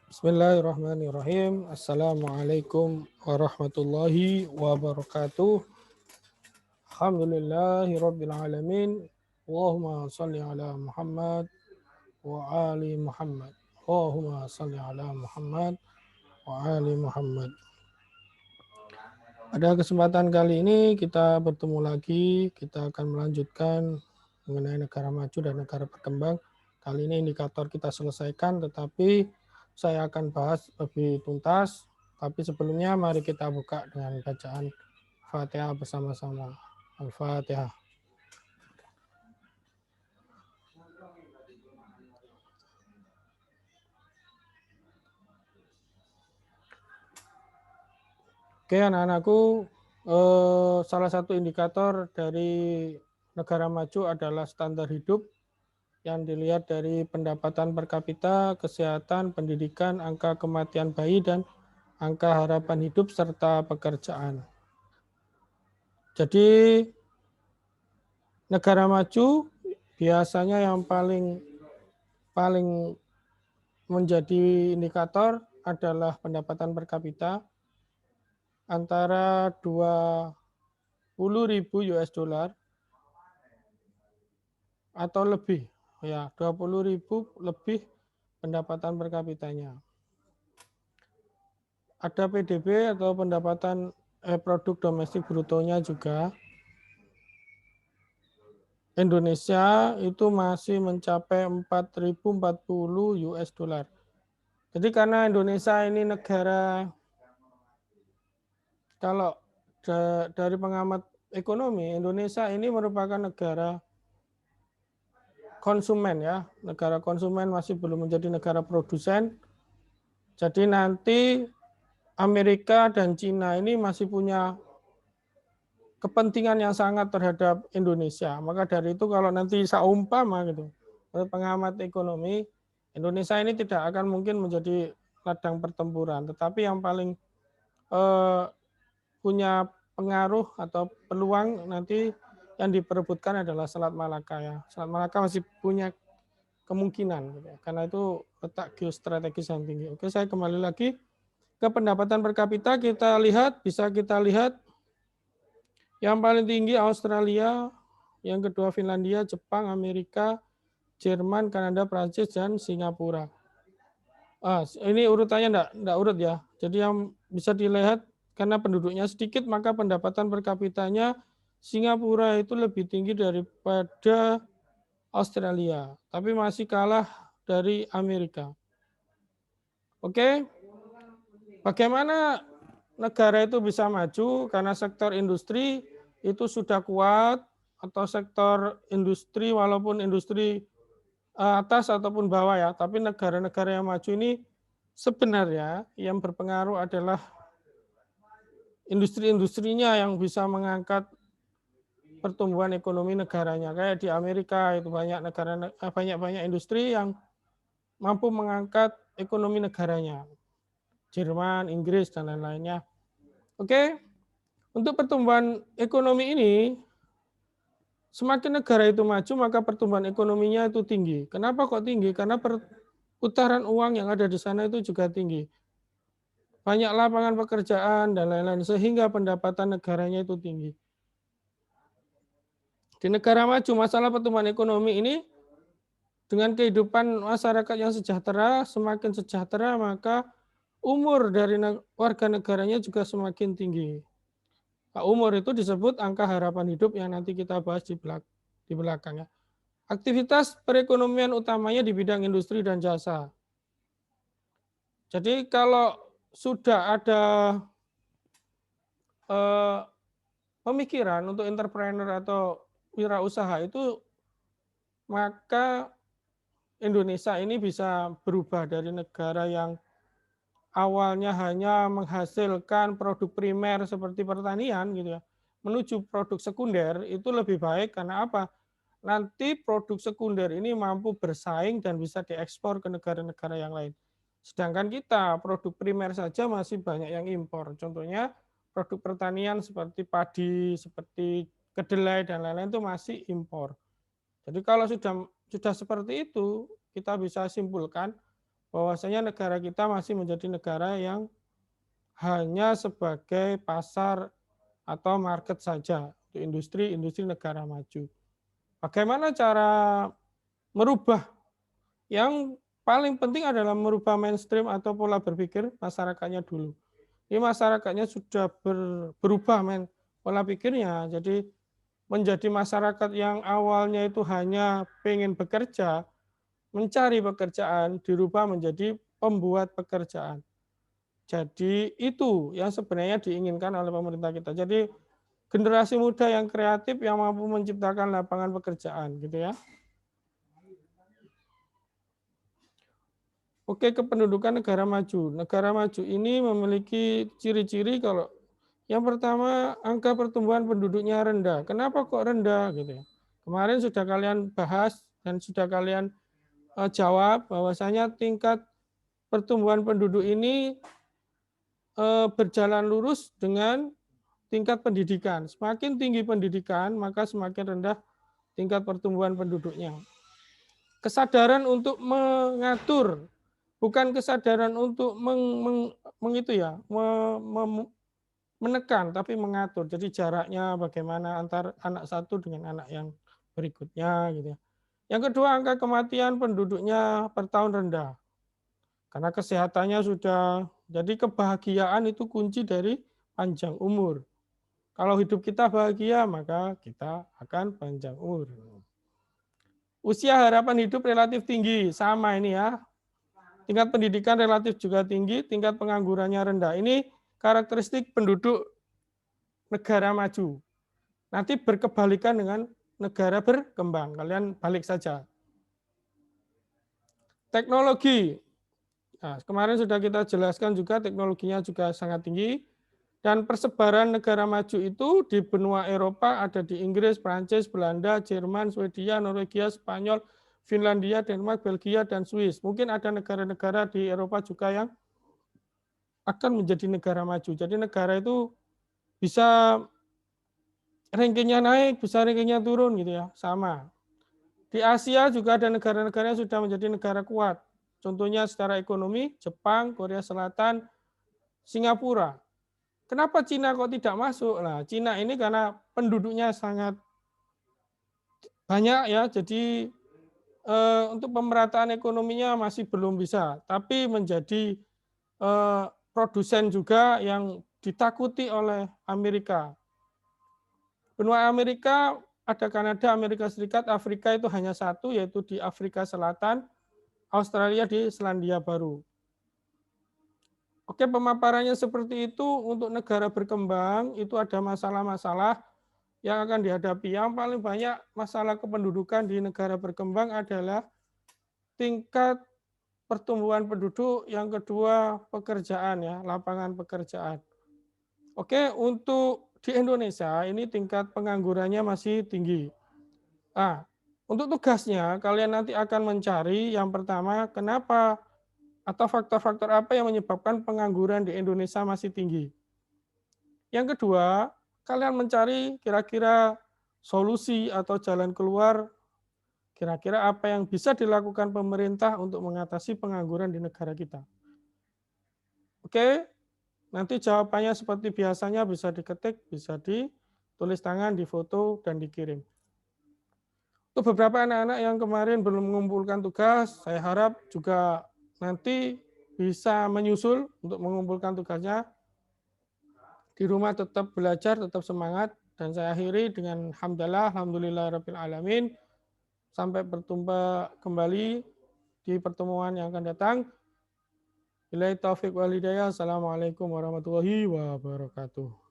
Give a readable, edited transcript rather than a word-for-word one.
Bismillahirrahmanirrahim. Assalamualaikum warahmatullahi wabarakatuh. Alhamdulillahirabbil alamin. Allahumma shalli ala Muhammad wa ali Muhammad. Allahumma shalli ala Muhammad wa ali Muhammad. Pada kesempatan kali ini kita bertemu lagi. Kita akan melanjutkan mengenai negara maju dan negara berkembang. Kali ini indikator kita selesaikan, tetapi saya akan bahas lebih tuntas. Tapi sebelumnya mari kita buka dengan bacaan Fatihah bersama-sama. Al-Fatihah. Oke anak-anakku, salah satu indikator dari negara maju adalah standar hidup yang dilihat dari pendapatan per kapita, kesehatan, pendidikan, angka kematian bayi, dan angka harapan hidup serta pekerjaan. Jadi negara maju biasanya yang paling menjadi indikator adalah pendapatan per kapita antara 20.000 US dollar atau lebih, ya 20.000 lebih pendapatan per kapitanya. Ada PDB atau pendapatan produk domestik brutonya juga. Indonesia itu masih mencapai 4.040 US dollar. Jadi karena Indonesia ini negara, kalau dari pengamat ekonomi, Indonesia ini merupakan negara konsumen ya, negara konsumen, masih belum menjadi negara produsen. Jadi nanti Amerika dan Cina ini masih punya kepentingan yang sangat terhadap Indonesia. Maka dari itu kalau nanti seumpama gitu, menurut pengamat ekonomi, Indonesia ini tidak akan mungkin menjadi ladang pertempuran, tetapi yang paling punya pengaruh atau peluang nanti yang diperebutkan adalah Selat Malaka ya. Selat Malaka masih punya kemungkinan gitu ya, karena itu letak geostrategis yang tinggi. Oke, saya kembali lagi ke pendapatan per kapita. Bisa kita lihat yang paling tinggi Australia, yang kedua Finlandia, Jepang, Amerika, Jerman, Kanada, Prancis, dan Singapura. Ini urutannya enggak urut ya. Jadi yang bisa dilihat, karena penduduknya sedikit, maka pendapatan per kapitanya Singapura itu lebih tinggi daripada Australia, tapi masih kalah dari Amerika. Oke, bagaimana negara itu bisa maju? Karena sektor industri itu sudah kuat, atau sektor industri, walaupun industri atas ataupun bawah ya, tapi negara-negara yang maju ini sebenarnya yang berpengaruh adalah industri-industrinya yang bisa mengangkat pertumbuhan ekonomi negaranya. Kayak di Amerika itu banyak industri yang mampu mengangkat ekonomi negaranya. Jerman, Inggris, dan lain-lainnya. Oke, untuk pertumbuhan ekonomi ini, semakin negara itu maju, maka pertumbuhan ekonominya itu tinggi. Kenapa kok tinggi? Karena perputaran uang yang ada di sana itu juga tinggi. Banyak lapangan pekerjaan dan lain-lain, sehingga pendapatan negaranya itu tinggi. Di negara maju, masalah pertumbuhan ekonomi ini, dengan kehidupan masyarakat yang sejahtera, semakin sejahtera, maka umur dari warga negaranya juga semakin tinggi. Umur itu disebut angka harapan hidup yang nanti kita bahas di belakang ya. Aktivitas perekonomian utamanya di bidang industri dan jasa. Jadi kalau sudah ada pemikiran untuk entrepreneur atau wirausaha itu, maka Indonesia ini bisa berubah dari negara yang awalnya hanya menghasilkan produk primer seperti pertanian gitu ya, menuju produk sekunder. Itu lebih baik karena apa? Nanti produk sekunder ini mampu bersaing dan bisa diekspor ke negara-negara yang lain. Sedangkan kita produk primer saja masih banyak yang impor. Contohnya produk pertanian seperti padi, seperti kedelai dan lain-lain itu masih impor. Jadi kalau sudah seperti itu, kita bisa simpulkan bahwasanya negara kita masih menjadi negara yang hanya sebagai pasar atau market saja untuk industri negara maju. Bagaimana cara merubah? Yang paling penting adalah merubah mainstream atau pola berpikir masyarakatnya dulu. Ini masyarakatnya sudah berubah pola pikirnya. Jadi menjadi masyarakat yang awalnya itu hanya pengen bekerja, mencari pekerjaan, dirubah menjadi pembuat pekerjaan. Jadi itu yang sebenarnya diinginkan oleh pemerintah kita. Jadi generasi muda yang kreatif yang mampu menciptakan lapangan pekerjaan gitu ya. Oke, kependudukan negara maju. Negara maju ini memiliki ciri-ciri kalau yang pertama angka pertumbuhan penduduknya rendah. Kenapa kok rendah gitu ya? Kemarin sudah kalian bahas dan sudah kalian jawab bahwasanya tingkat pertumbuhan penduduk ini berjalan lurus dengan tingkat pendidikan. Semakin tinggi pendidikan, maka semakin rendah tingkat pertumbuhan penduduknya. Kesadaran untuk mengatur, bukan kesadaran untuk menekan, tapi mengatur. Jadi jaraknya bagaimana antar anak satu dengan anak yang berikutnya gitu ya. Yang kedua, angka kematian penduduknya per tahun rendah. Karena kesehatannya sudah, jadi kebahagiaan itu kunci dari panjang umur. Kalau hidup kita bahagia, maka kita akan panjang umur. Usia harapan hidup relatif tinggi, sama ini ya. Tingkat pendidikan relatif juga tinggi, tingkat penganggurannya rendah. Ini karakteristik penduduk negara maju. Nanti berkebalikan dengan negara berkembang. Kalian balik saja. Teknologi. Nah, kemarin sudah kita jelaskan juga teknologinya juga sangat tinggi. Dan persebaran negara maju itu di benua Eropa ada di Inggris, Prancis, Belanda, Jerman, Swedia, Norwegia, Spanyol, Finlandia, Denmark, Belgia, dan Swiss. Mungkin ada negara-negara di Eropa juga yang akan menjadi negara maju. Jadi negara itu bisa rankingnya naik, bisa rankingnya turun gitu ya, sama. Di Asia juga ada negara-negara yang sudah menjadi negara kuat. Contohnya secara ekonomi, Jepang, Korea Selatan, Singapura. Kenapa Cina kok tidak masuk? Nah, Cina ini karena penduduknya sangat banyak ya, jadi untuk pemerataan ekonominya masih belum bisa, tapi menjadi produsen juga yang ditakuti oleh Amerika. Benua Amerika ada Kanada, Amerika Serikat, Afrika itu hanya satu, yaitu di Afrika Selatan, Australia di Selandia Baru. Oke, pemaparannya seperti itu. Untuk negara berkembang itu ada masalah-masalah yang akan dihadapi. Yang paling banyak masalah kependudukan di negara berkembang adalah tingkat pertumbuhan penduduk, yang kedua pekerjaan ya, lapangan pekerjaan. Oke, untuk di Indonesia ini tingkat penganggurannya masih tinggi. Nah, untuk tugasnya kalian nanti akan mencari yang pertama kenapa atau faktor-faktor apa yang menyebabkan pengangguran di Indonesia masih tinggi. Yang kedua, kalian mencari kira-kira solusi atau jalan keluar, kira-kira apa yang bisa dilakukan pemerintah untuk mengatasi pengangguran di negara kita. Oke, nanti jawabannya seperti biasanya bisa diketik, bisa ditulis tangan, difoto, dan dikirim. Untuk beberapa anak-anak yang kemarin belum mengumpulkan tugas, saya harap juga nanti bisa menyusul untuk mengumpulkan tugasnya. Di rumah tetap belajar, tetap semangat, dan saya akhiri dengan hamdalah, alhamdulillahirabbil alamin. Sampai berjumpa kembali di pertemuan yang akan datang. Billahi taufiq wal hidayah. Assalamualaikum warahmatullahi wabarakatuh.